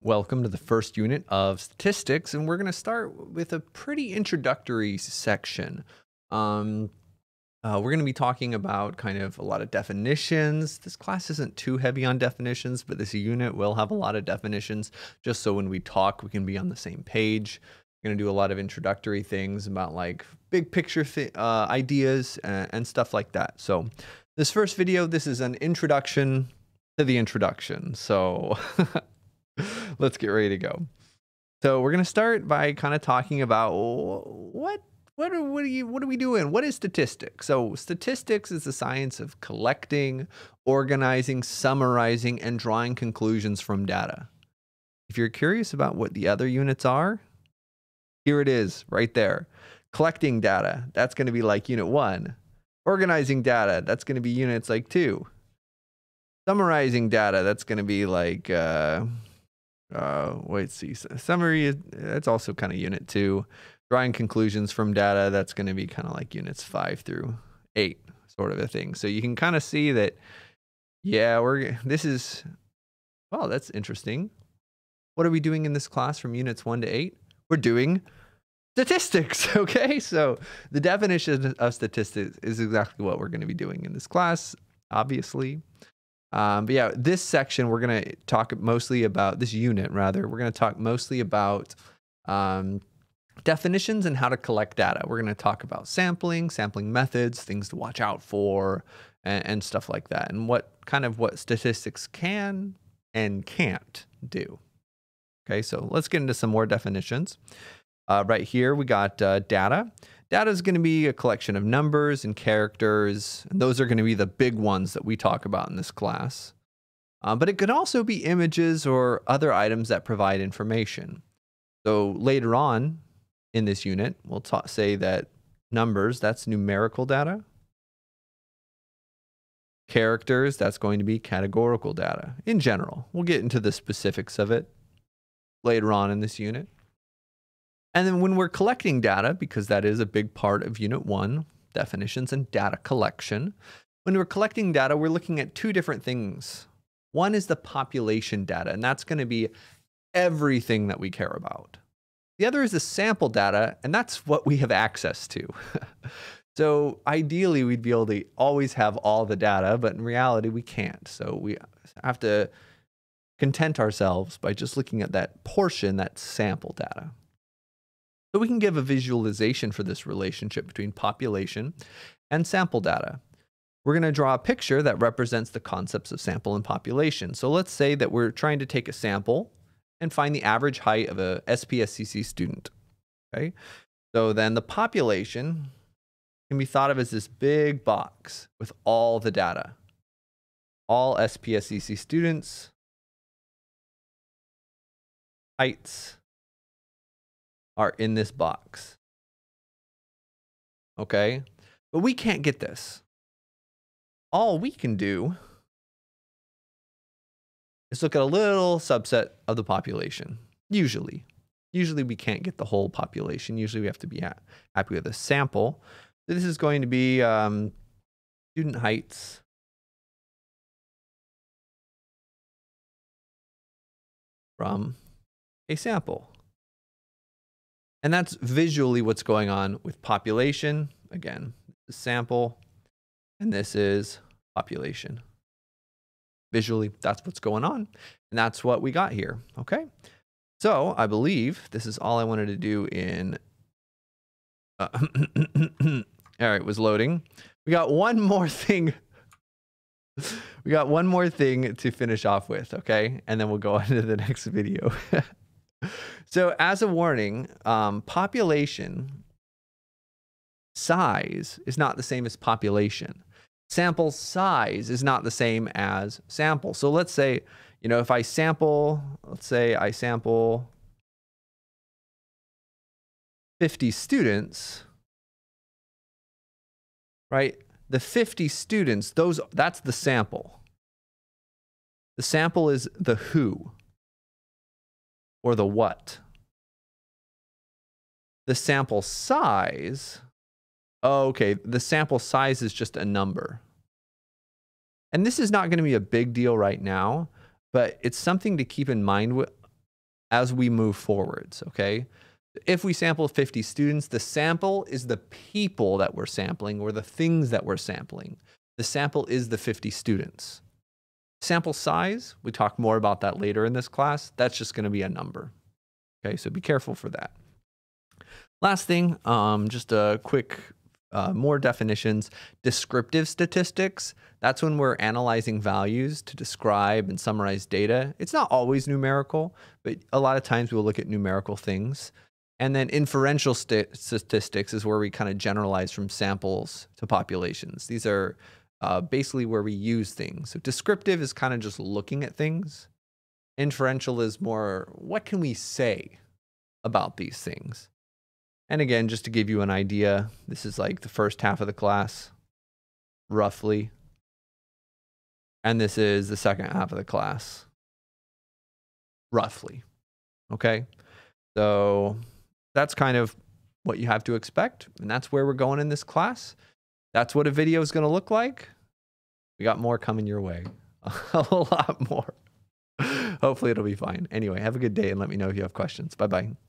Welcome to the first unit of statistics, and we're going to start with a pretty introductory section. Um, we're going to be talking about kind of a lot of definitions. This class isn't too heavy on definitions, but this unit will have a lot of definitions, just so when we talk, we can be on the same page. We're going to do a lot of introductory things about like big picture ideas and stuff like that. So this first video, this is an introduction to the introduction. So let's get ready to go. So we're going to start by kind of talking about what are we doing? What is statistics? So statistics is the science of collecting, organizing, summarizing, and drawing conclusions from data. If you're curious about what the other units are, here it is right there. Collecting data, that's going to be like unit 1. Organizing data, that's going to be units like 2. Summarizing data, that's going to be like summary, that's also kind of unit 2. Drawing conclusions from data, that's going to be kind of like units 5 through 8 sort of a thing. So you can kind of see that, yeah, that's interesting. What are we doing in this class from units 1 to 8? We're doing statistics, okay? So the definition of statistics is exactly what we're going to be doing in this class, obviously. But yeah, this section, we're going to talk mostly about this unit, rather. We're going to talk mostly about definitions and how to collect data. We're going to talk about sampling methods, things to watch out for, and stuff like that, and what statistics can and can't do. Okay, so let's get into some more definitions. Right here, we got data. Data is going to be a collection of numbers and characters, and those are going to be the big ones that we talk about in this class. But it could also be images or other items that provide information. So later on in this unit, we'll say that numbers, that's numerical data. Characters, that's going to be categorical data in general. We'll get into the specifics of it later on in this unit. And then when we're collecting data, because that is a big part of Unit 1, definitions and data collection, when we're collecting data, we're looking at two different things. One is the population data, and that's going to be everything that we care about. The other is the sample data, and that's what we have access to. So ideally, we'd be able to always have all the data, but in reality, we can't. So we have to content ourselves by just looking at that portion, that sample data. So we can give a visualization for this relationship between population and sample data. We're going to draw a picture that represents the concepts of sample and population. So let's say that we're trying to take a sample and find the average height of a SPSCC student. Okay, so then the population can be thought of as this big box with all the data. All SPSCC students, heights, are in this box. Okay, but we can't get this. All we can do is look at a little subset of the population. Usually we can't get the whole population. Usually we have to be happy with a sample. So this is going to be student heights from a sample. And that's visually what's going on with population. Again, this is sample, and this is population. Visually, that's what's going on, and that's what we got here, okay? So I believe this is all I wanted to do in... all right, was loading. We got one more thing. We got one more thing to finish off with, okay? And then we'll go on to the next video. So as a warning, population size is not the same as population. Sample size is not the same as sample. So let's say, if I sample, let's say I sample 50 students, right? The 50 students, that's the sample. The sample is the who. Or the what. The sample size, the sample size is just a number. And this is not going to be a big deal right now, but it's something to keep in mind as we move forwards, okay? If we sample 50 students, the sample is the people that we're sampling or the things that we're sampling. The sample is the 50 students. Sample size, we talk more about that later in this class. That's just going to be a number. Okay, so be careful for that. Last thing, just a quick, more definitions. Descriptive statistics, that's when we're analyzing values to describe and summarize data. It's not always numerical, but a lot of times we'll look at numerical things. And then inferential statistics is where we kind of generalize from samples to populations. These are basically where we use things. So descriptive is kind of just looking at things. Inferential is more, what can we say about these things? And again, just to give you an idea, this is like the first half of the class, roughly. And this is the second half of the class, roughly. Okay, so that's kind of what you have to expect. And that's where we're going in this class. That's what a video is going to look like. We got more coming your way, a lot more. Hopefully it'll be fine. Anyway, have a good day and let me know if you have questions. Bye-bye.